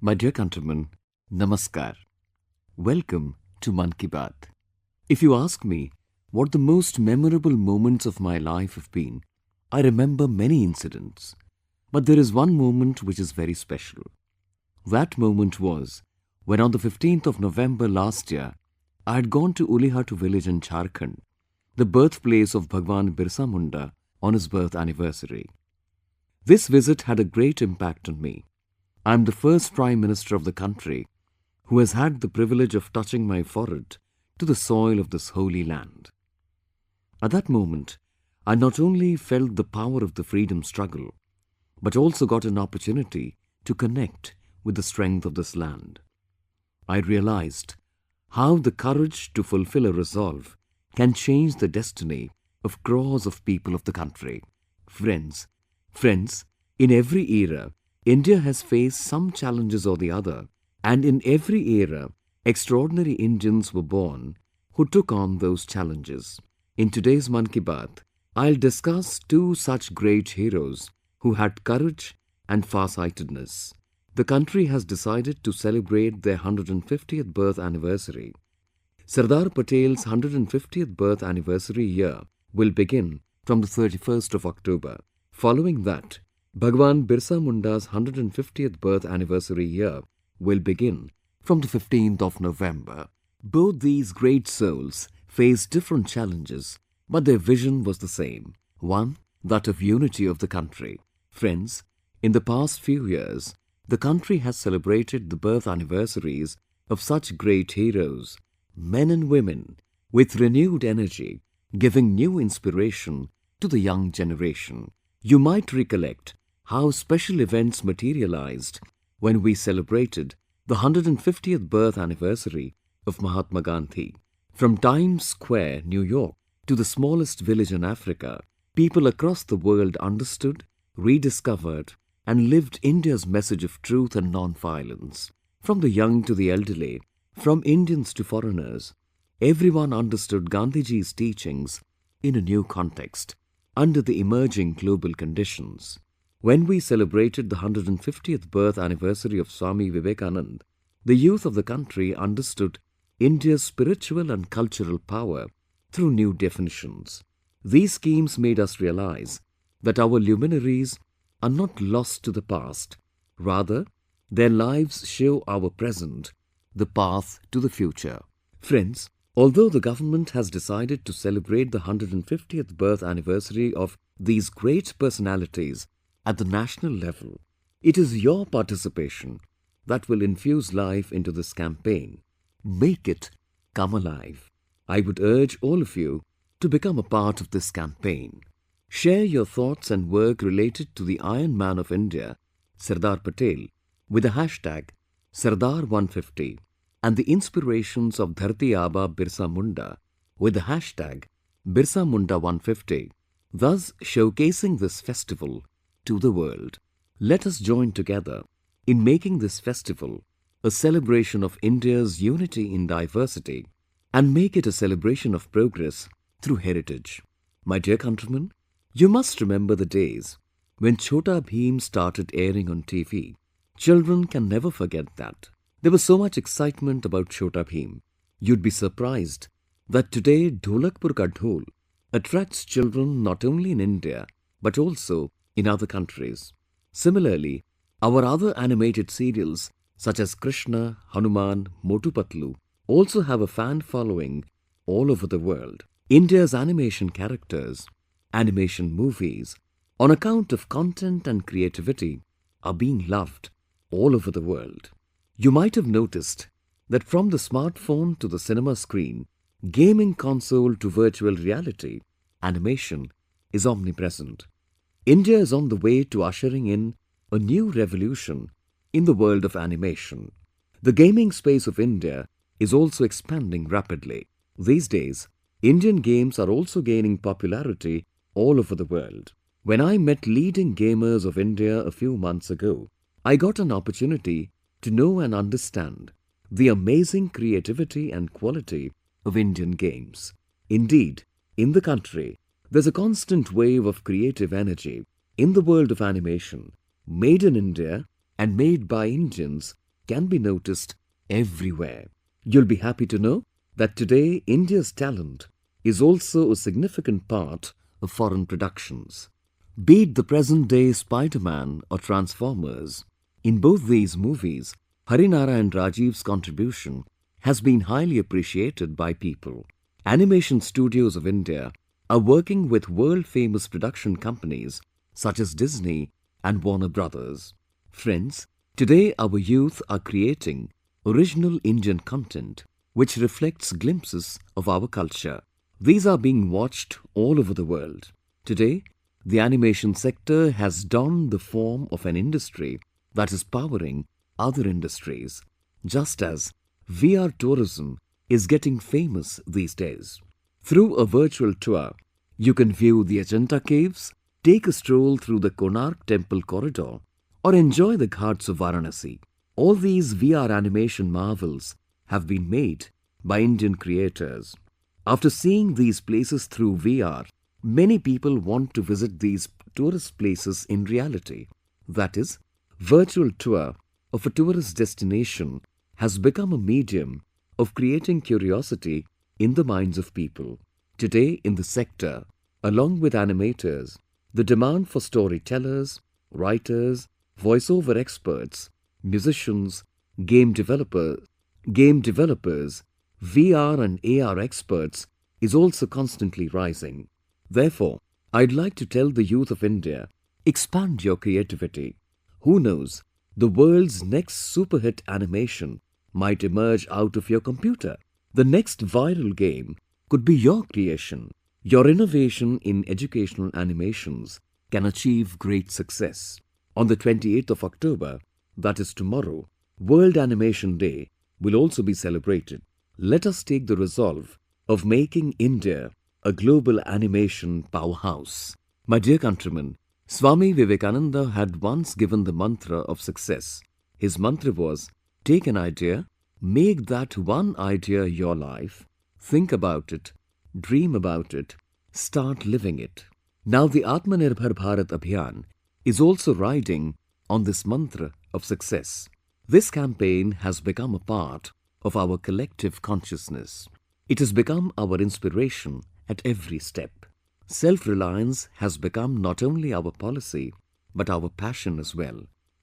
My dear countrymen, Namaskar. Welcome to Mann Ki Baat. If you ask me what the most memorable moments of my life have been, I remember many incidents. But there is one moment which is very special. That moment was when on the 15th of November last year, I had gone to Ulihatu village in Jharkhand, the birthplace of Bhagwan Birsa Munda on his birth anniversary. This visit had a great impact on me. I am the first Prime Minister of the country who has had the privilege of touching my forehead to the soil of this holy land. At that moment, I not only felt the power of the freedom struggle, but also got an opportunity to connect with the strength of this land. I realized how the courage to fulfill a resolve can change the destiny of crores of people of the country. Friends, in every era, India has faced some challenges or the other, and in every era, extraordinary Indians were born who took on those challenges. In today's Mann Ki Baat, I'll discuss two such great heroes who had courage and farsightedness. The country has decided to celebrate their 150th birth anniversary. Sardar Patel's 150th birth anniversary year will begin from the 31st of October. Following that, Bhagwan Birsa Munda's 150th birth anniversary year will begin from the 15th of November. Both these great souls faced different challenges, but their vision was the same. One, that of unity of the country. Friends, in the past few years, the country has celebrated the birth anniversaries of such great heroes, men and women, with renewed energy, giving new inspiration to the young generation. You might recollect how special events materialized when we celebrated the 150th birth anniversary of Mahatma Gandhi. From Times Square, New York, to the smallest village in Africa, people across the world understood, rediscovered, and lived India's message of truth and non-violence. From the young to the elderly, from Indians to foreigners, everyone understood Gandhiji's teachings in a new context, under the emerging global conditions. When we celebrated the 150th birth anniversary of Swami Vivekananda, the youth of the country understood India's spiritual and cultural power through new definitions. These schemes made us realize that our luminaries are not lost to the past. Rather, their lives show our present, the path to the future. Friends, although the government has decided to celebrate the 150th birth anniversary of these great personalities at the national level, it is your participation that will infuse life into this campaign. Make it come alive. I would urge all of you to become a part of this campaign. Share your thoughts and work related to the Iron Man of India, Sardar Patel, with the hashtag Sardar150 and the inspirations of Dharti Aba Birsa Munda with the hashtag Birsa Munda 150, thus showcasing this festival to the world. Let us join together in making this festival a celebration of India's unity in diversity and make it a celebration of progress through heritage. My dear countrymen, you must remember the days when Chhota Bheem started airing on TV. Children can never forget that. There was so much excitement about Chhota Bheem. You'd be surprised that today Dholakpur Ka Dhol attracts children not only in India but also in other countries. Similarly, our other animated serials such as Krishna, Hanuman, Motu Patlu also have a fan following all over the world. India's animation characters, animation movies, on account of content and creativity, are being loved all over the world. You might have noticed that from the smartphone to the cinema screen, gaming console to virtual reality, animation is omnipresent. India is on the way to ushering in a new revolution in the world of animation. The gaming space of India is also expanding rapidly. These days, Indian games are also gaining popularity all over the world. When I met leading gamers of India a few months ago, I got an opportunity to know and understand the amazing creativity and quality of Indian games. Indeed, in the country, there's a constant wave of creative energy in the world of animation, made in India and made by Indians can be noticed everywhere. You'll be happy to know that today India's talent is also a significant part of foreign productions. Be it the present-day Spider-Man or Transformers, in both these movies, Harinarayan Rajiv's contribution has been highly appreciated by people. Animation studios of India are working with world-famous production companies such as Disney and Warner Brothers. Friends, today our youth are creating original Indian content which reflects glimpses of our culture. These are being watched all over the world. Today, the animation sector has donned the form of an industry that is powering other industries, just as VR tourism is getting famous these days. Through a virtual tour, you can view the Ajanta caves, take a stroll through the Konark temple corridor, or enjoy the ghats of Varanasi. All these VR animation marvels have been made by Indian creators. After seeing these places through VR, many people want to visit these tourist places in reality. That is, virtual tour of a tourist destination has become a medium of creating curiosity in the minds of people. Today in the sector, along with animators, the demand for storytellers, writers, voiceover experts, musicians, game developers, VR and AR experts is also constantly rising. Therefore, I'd like to tell the youth of India, expand your creativity. Who knows, the world's next super hit animation might emerge out of your computer. The next viral game could be your creation. Your innovation in educational animations can achieve great success. On the 28th of October, that is tomorrow, World Animation Day will also be celebrated. Let us take the resolve of making India a global animation powerhouse. My dear countrymen, Swami Vivekananda had once given the mantra of success. His mantra was, take an idea, make that one idea your life, think about it, dream about it, start living it. Now the Atmanirbhar Bharat Abhiyan is also riding on this mantra of success. This campaign has become a part of our collective consciousness. It has become our inspiration at every step. Self-reliance has become not only our policy, but our passion as well.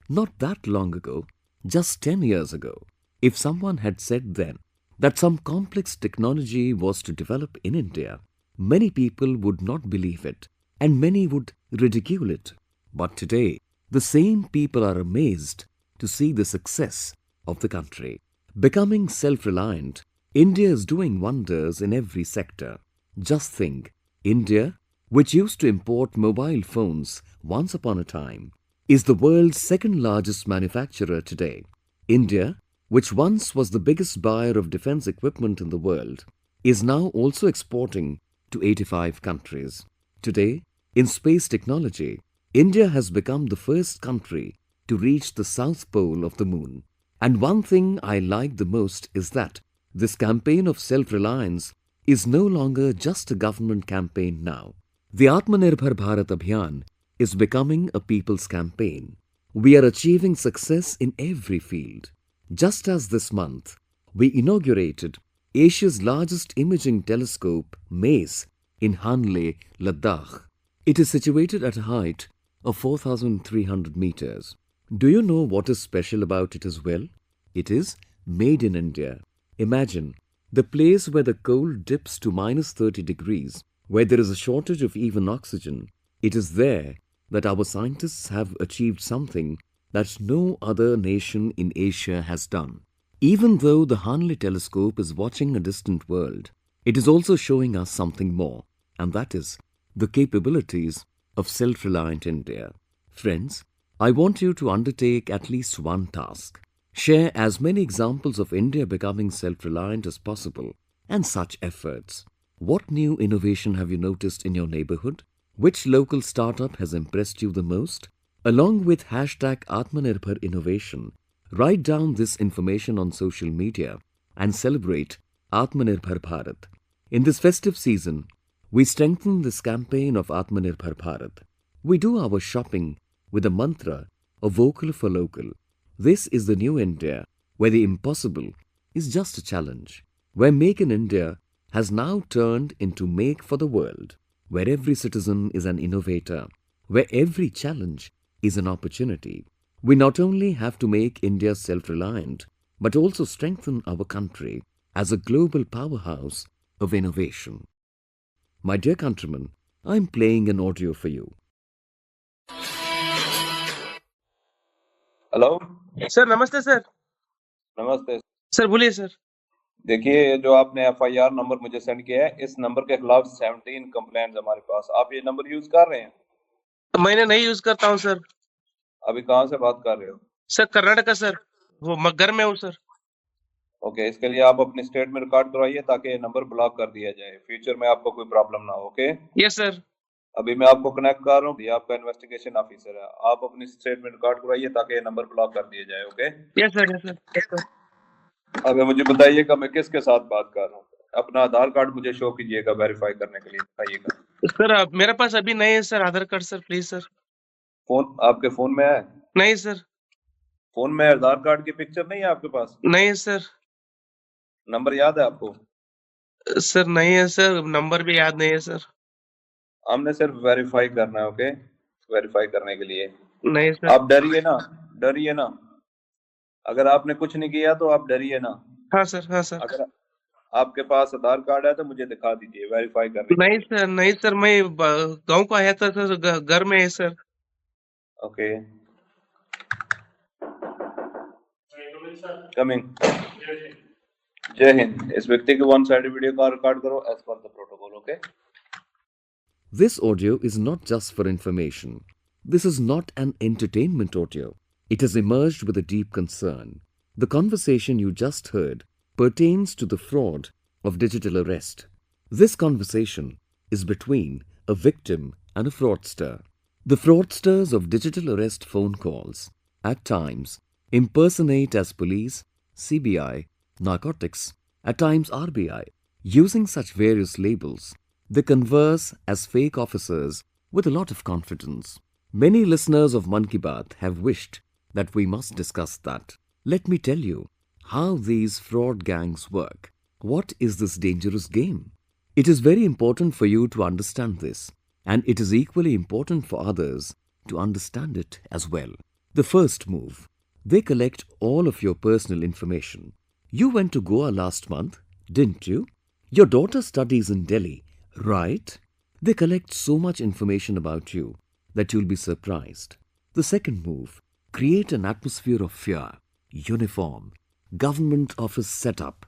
Not that long ago, just 10 years ago, if someone had said then that some complex technology was to develop in India, many people would not believe it and many would ridicule it. But today, the same people are amazed to see the success of the country. Becoming self-reliant, India is doing wonders in every sector. Just think, India, which used to import mobile phones once upon a time, is the world's second largest manufacturer today. India, which once was the biggest buyer of defense equipment in the world, is now also exporting to 85 countries. Today, in space technology, India has become the first country to reach the south pole of the moon. And one thing I like the most is that this campaign of self-reliance is no longer just a government campaign now. The Atmanirbhar Bharat Abhiyan is becoming a people's campaign. We are achieving success in every field. Just as this month, we inaugurated Asia's largest imaging telescope, MACE, in Hanle, Ladakh. It is situated at a height of 4,300 meters. Do you know what is special about it as well? It is made in India. Imagine, the place where the cold dips to -30 degrees, where there is a shortage of even oxygen, it is there that our scientists have achieved something that no other nation in Asia has done. Even though the Hanle telescope is watching a distant world, it is also showing us something more, and that is the capabilities of self-reliant India. Friends, I want you to undertake at least one task. Share as many examples of India becoming self-reliant as possible and such efforts. What new innovation have you noticed in your neighborhood? Which local startup has impressed you the most? Along with #Atmanirbhar Innovation, write down this information on social media and celebrate Atmanirbhar Bharat. In this festive season, we strengthen this campaign of Atmanirbhar Bharat. We do our shopping with the mantra of vocal for local. This is the new India where the impossible is just a challenge, where Make in India has now turned into Make for the World, where every citizen is an innovator, where every challenge is an opportunity. We not only have to make India self-reliant, but also strengthen our country as a global powerhouse of innovation. My dear countrymen, I am playing an audio for you. Hello sir नमस्ते sir. नमस्ते sir बोलिए sir. देखिए ये जो आपने FIR number मुझे send किया है, इस नंबर के खिलाफ 17 कंप्लेंट्स हमारे पास। आप ये नंबर यूज कर रहे हैं? मैंने नहीं यूज करता हूँ सर। अभी कहाँ से बात कर रहे हो? सर कर्नाटका सर, वो घर में हूँ सर। ओके, इसके लिए आप अपनी स्टेट में रिकॉर्ड करवाइए ताकि ये नंबर ब्लॉक कर दिया जाए, फ्यूचर में आपको कोई प्रॉब्लम ना हो। Okay, yes sir. अभी मैं आपको कनेक्ट कर रहा हूँ, ये आपका इन्वेस्टिगेशन ऑफिसर है, आप अपनी स्टेट में रिकॉर्ड करवाइए ताकि ये नंबर ब्लॉक कर दिया जाए। Okay, yes sir, yes sir, yes sir. अभी मुझे बताइएगा मैं किसके साथ बात कर रहा हूँ। अपना आधार कार्ड मुझे शो कीजिएगा वेरीफाई करने के लिए, बताइएगा। सर मेरे पास अभी नहीं है sir Aadhaar card sir, please sir. Phone आपके फोन में है? नहीं सर। फोन में आधार कार्ड की पिक्चर नहीं है आपके पास? नहीं है सर। नंबर याद है आपको? सर नहीं है सर, नंबर भी याद नहीं है सर। हमने सिर्फ वेरीफाई करना है। ओके, वेरीफाई करने के लिए नहीं सर। आप डरिए ना, डरिए ना। अगर आपने कुछ नहीं किया तो आप डरिए ना। हाँ सर, हाँ सर। अगर आपके पास आधार कार्ड है तो मुझे दिखा दीजिए वेरीफाई करने के नहीं लिए। सर, नहीं सर, मैं गांव को आया था सर, घर में है सर। Okay, coming. जय हिंद। इस व्यक्ति के वन साइड वीडियो का रिकॉर्ड करो as per the protocol. Okay, This audio is not just for information. This is not an entertainment audio. It has emerged with a deep concern. The conversation you just heard pertains to the fraud of digital arrest. This conversation is between a victim and a fraudster. The fraudsters of digital arrest phone calls at times impersonate as police, CBI, narcotics, at times RBI. Using such various labels, they converse as fake officers with a lot of confidence. Many listeners of Mann Ki Baat have wished that we must discuss that. Let me tell you how these fraud gangs work. What is this dangerous game? It is very important for you to understand this, and it is equally important for others to understand it as well. The first move: they collect all of your personal information. You went to Goa last month, didn't you? Your daughter studies in Delhi, right? They collect so much information about you that you'll be surprised. The second move: create an atmosphere of fear. Uniform, government office setup,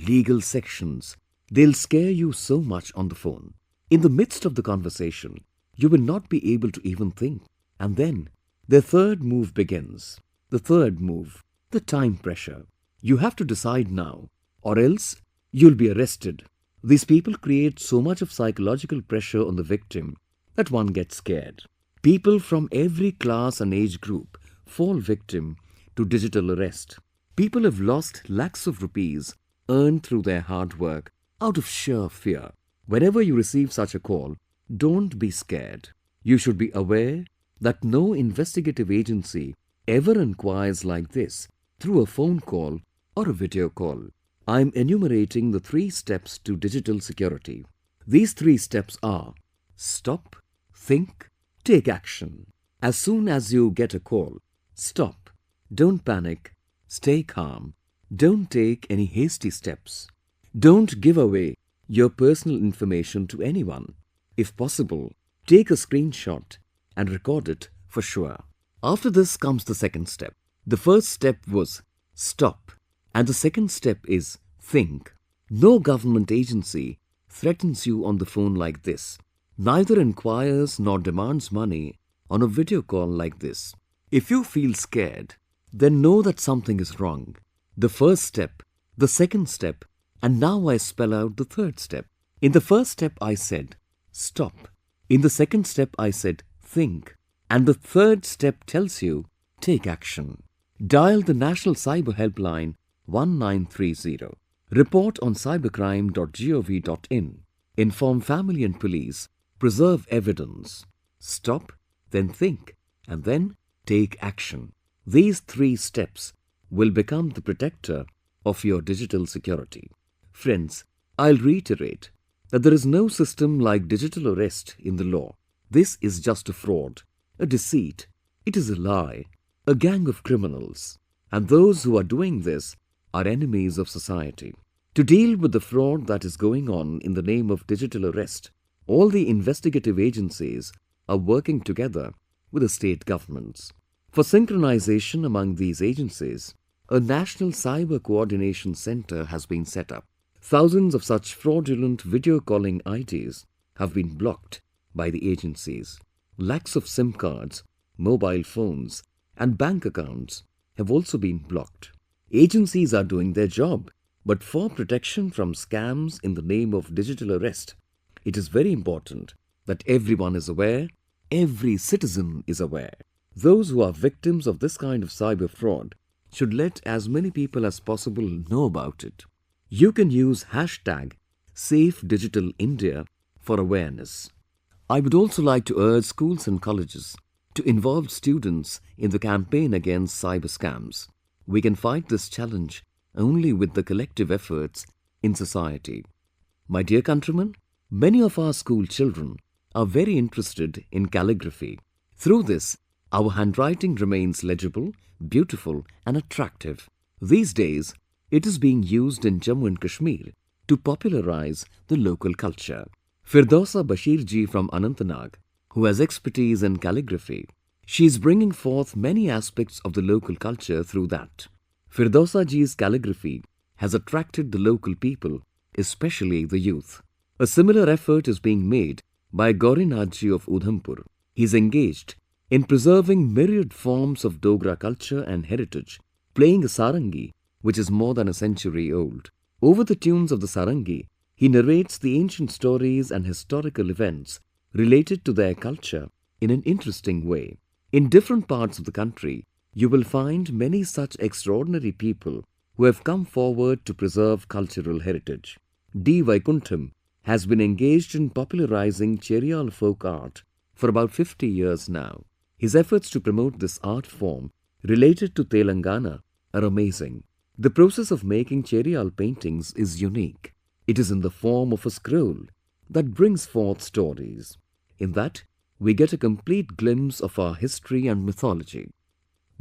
legal sections. They'll scare you so much on the phone. In the midst of the conversation, you will not be able to even think. And then, their third move begins. The third move: the time pressure. You have to decide now, or else you'll be arrested. These people create so much of psychological pressure on the victim that one gets scared. People from every class and age group fall victim to digital arrest. People have lost lakhs of rupees earned through their hard work out of sheer fear. Whenever you receive such a call, don't be scared. You should be aware that no investigative agency ever inquires like this through a phone call or a video call. I am enumerating the 3 steps to digital security. These 3 steps are: stop, think, take action. As soon as you get a call, stop. Don't panic. Stay calm. Don't take any hasty steps. Don't give away your personal information to anyone. If possible, take a screenshot and record it for sure. After this comes the second step. The first step was stop, and the second step is think. No government agency threatens you on the phone like this. Neither inquires nor demands money on a video call like this. If you feel scared, then know that something is wrong. The first step, the second step, and now I spell out the third step. In the first step I said stop. In the second step I said think. And the third step tells you take action. Dial the National Cyber Helpline 1930. Report on cybercrime.gov.in. Inform family and police. Preserve evidence. Stop, then think, and then take action. These 3 steps will become the protector of your digital security. Friends, I'll reiterate that there is no system like digital arrest in the law. This is just a fraud, a deceit, it is a lie, a gang of criminals. And those who are doing this are enemies of society. To deal with the fraud that is going on in the name of digital arrest, all the investigative agencies are working together with the state governments. For synchronization among these agencies, a National Cyber Coordination Center has been set up. Thousands of such fraudulent video calling IDs have been blocked by the agencies. Lakhs of SIM cards, mobile phones, and bank accounts have also been blocked. Agencies are doing their job, but for protection from scams in the name of digital arrest, it is very important that everyone is aware, every citizen is aware. Those who are victims of this kind of cyber fraud should let as many people as possible know about it. You can use hashtag #SafeDigitalIndia for awareness. I would also like to urge schools and colleges to involve students in the campaign against cyber scams. We can fight this challenge only with the collective efforts in society. My dear countrymen, many of our school children are very interested in calligraphy. Through this, our handwriting remains legible, beautiful and attractive. These days, it is being used in Jammu and Kashmir to popularize the local culture. Firdausa Bashir ji from Anantnag, who has expertise in calligraphy, she is bringing forth many aspects of the local culture through that. Firdausa ji's calligraphy has attracted the local people, especially the youth. A similar effort is being made by Gaurinath ji of Udhampur. He is engaged in preserving myriad forms of Dogra culture and heritage, playing a sarangi which is more than a century old. Over the tunes of the sarangi, he narrates the ancient stories and historical events related to their culture in an interesting way. In different parts of the country, you will find many such extraordinary people who have come forward to preserve cultural heritage. D. Vaikuntham has been engaged in popularizing Cheriyal folk art for about 50 years now. His efforts to promote this art form related to Telangana are amazing. The process of making Cheriyal paintings is unique. It is in the form of a scroll that brings forth stories. In that, we get a complete glimpse of our history and mythology.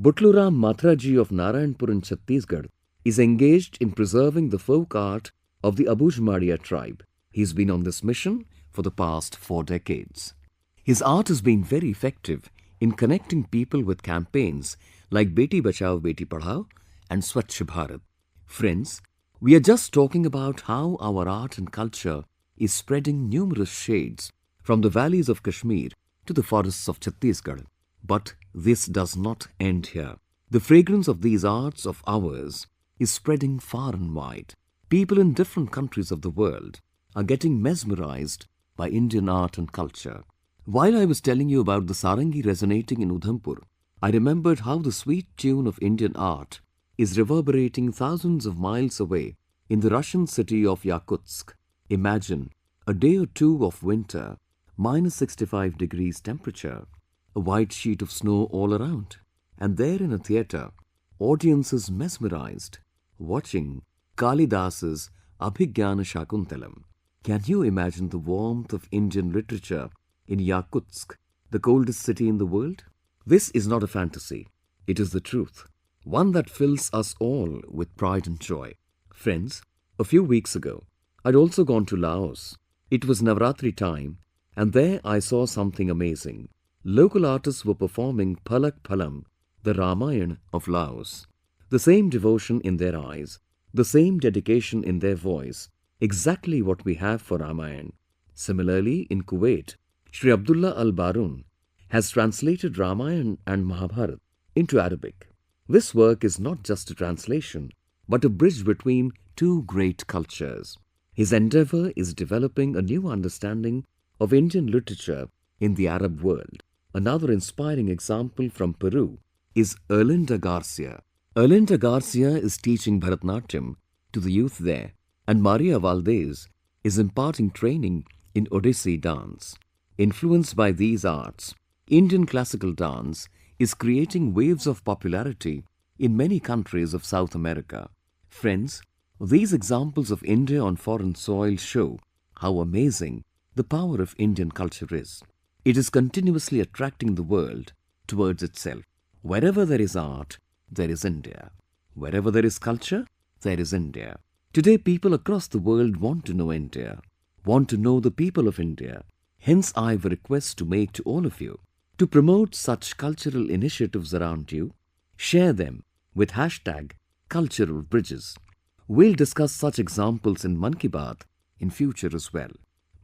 Butluram Mathraji of Narayanpur in Chhattisgarh is engaged in preserving the folk art of the Abujmadia tribe. He's been on this mission for the past 4 decades. His art has been very effective in connecting people with campaigns like Beti Bachao Beti Padhao and Swachh Bharat. Friends, we are just talking about how our art and culture is spreading numerous shades from the valleys of Kashmir to the forests of Chhattisgarh. But this does not end here. The fragrance of these arts of ours is spreading far and wide. People in different countries of the world are getting mesmerized by Indian art and culture. While I was telling you about the sarangi resonating in Udhampur, I remembered how the sweet tune of Indian art is reverberating thousands of miles away in the Russian city of Yakutsk. Imagine a day or two of winter, minus 65 degrees temperature, a white sheet of snow all around, and there in a theatre, audiences mesmerized, watching Kalidas's Abhigyana Shakuntalam. Can you imagine the warmth of Indian literature in Yakutsk, the coldest city in the world? This is not a fantasy, it is the truth, one that fills us all with pride and joy. Friends, a few weeks ago, I'd also gone to Laos. It was Navratri time, and there I saw something amazing. Local artists were performing Phalak Phalam, the Ramayana of Laos. The same devotion in their eyes, the same dedication in their voice, exactly what we have for Ramayana. Similarly, in Kuwait, Shri Abdullah Al-Barun has translated Ramayana and Mahabharata into Arabic. This work is not just a translation, but a bridge between two great cultures. His endeavor is developing a new understanding of Indian literature in the Arab world. Another inspiring example from Peru is Erlinda Garcia. Erlinda Garcia is teaching Bharatnatyam to the youth there, and Maria Valdez is imparting training in Odissi dance. Influenced by these arts, Indian classical dance is creating waves of popularity in many countries of South America. Friends, these examples of India on foreign soil show how amazing the power of Indian culture is. It is continuously attracting the world towards itself. Wherever there is art, there is India. Wherever there is culture, there is India. Today, people across the world want to know India, want to know the people of India. Hence, I have a request to make to all of you to promote such cultural initiatives around you. Share them with hashtag Cultural Bridges. We'll discuss such examples in Mann Ki Baat in future as well.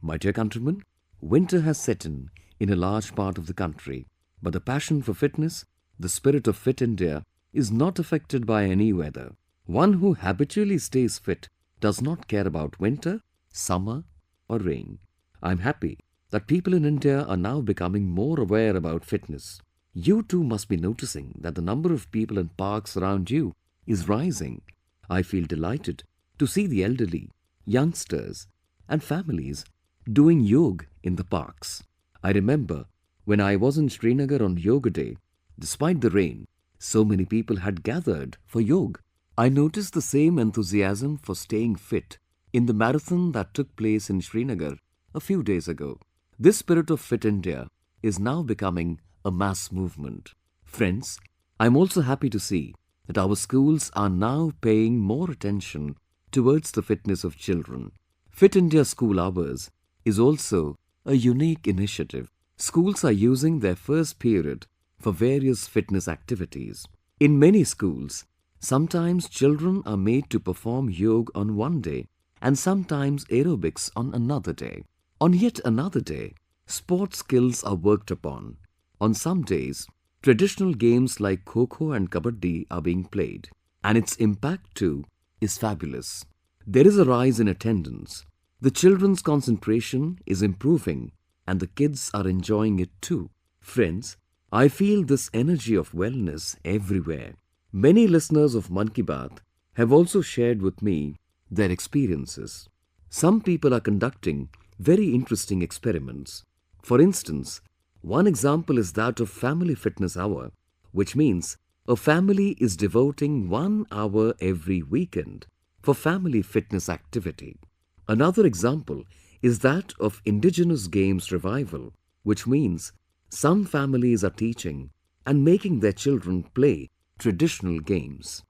My dear countrymen, winter has set in a large part of the country, but the passion for fitness, the spirit of Fit India, is not affected by any weather. One who habitually stays fit does not care about winter, summer or rain. I'm happy that people in India are now becoming more aware about fitness. You too must be noticing that the number of people in parks around you is rising. I feel delighted to see the elderly, youngsters and families doing yoga in the parks. I remember when I was in Srinagar on Yoga Day, despite the rain, so many people had gathered for yoga. I noticed the same enthusiasm for staying fit in the marathon that took place in Srinagar a few days ago. This spirit of Fit India is now becoming a mass movement. Friends, I'm also happy to see that our schools are now paying more attention towards the fitness of children. Fit India School Hours is also a unique initiative. Schools are using their first period for various fitness activities. In many schools, sometimes children are made to perform yoga on one day and sometimes aerobics on another day. On yet another day, sports skills are worked upon. On some days, traditional games like Kho-Kho and Kabaddi are being played, and its impact too is fabulous. There is a rise in attendance. The children's concentration is improving and the kids are enjoying it too. Friends, I feel this energy of wellness everywhere. Many listeners of Mann Ki Baat have also shared with me their experiences. Some people are conducting very interesting experiments. For instance, one example is that of Family Fitness Hour, which means a family is devoting 1 hour every weekend for family fitness activity. Another example is that of Indigenous Games Revival, which means some families are teaching and making their children play traditional games.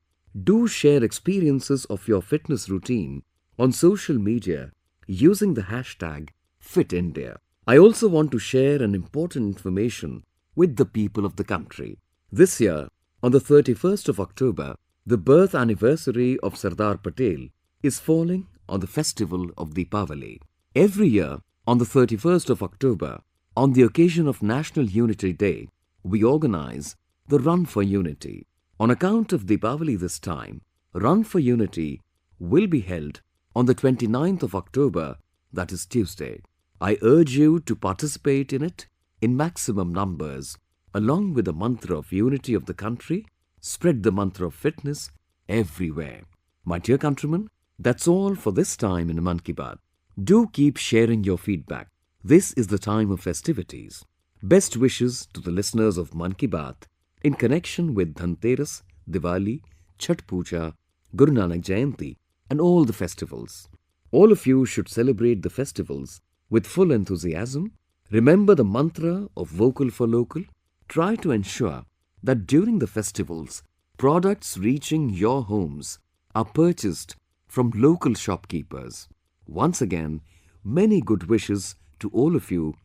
Do share experiences of your fitness routine on social media using the hashtag FitIndia. I also want to share an important information with the people of the country. This year, on the 31st of October, the birth anniversary of Sardar Patel is falling on the festival of Deepavali. Every year, on the 31st of October, on the occasion of National Unity Day, we organize the Run for Unity. On account of Deepavali this time, Run for Unity will be held on the 29th of October, that is Tuesday. I urge you to participate in it in maximum numbers, along with the mantra of unity of the country, spread the mantra of fitness everywhere. My dear countrymen, that's all for this time in Mann Ki Baat. Do keep sharing your feedback. This is the time of festivities. Best wishes to the listeners of Mann Ki Baat in connection with Dhanteras, Diwali, Chhath Puja, Guru Nanak Jayanti and all the festivals. All of you should celebrate the festivals with full enthusiasm. Remember the mantra of Vocal for Local. Try to ensure that during the festivals, products reaching your homes are purchased from local shopkeepers. Once again, many good wishes to all of you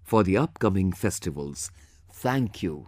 for the upcoming festivals. Thank you.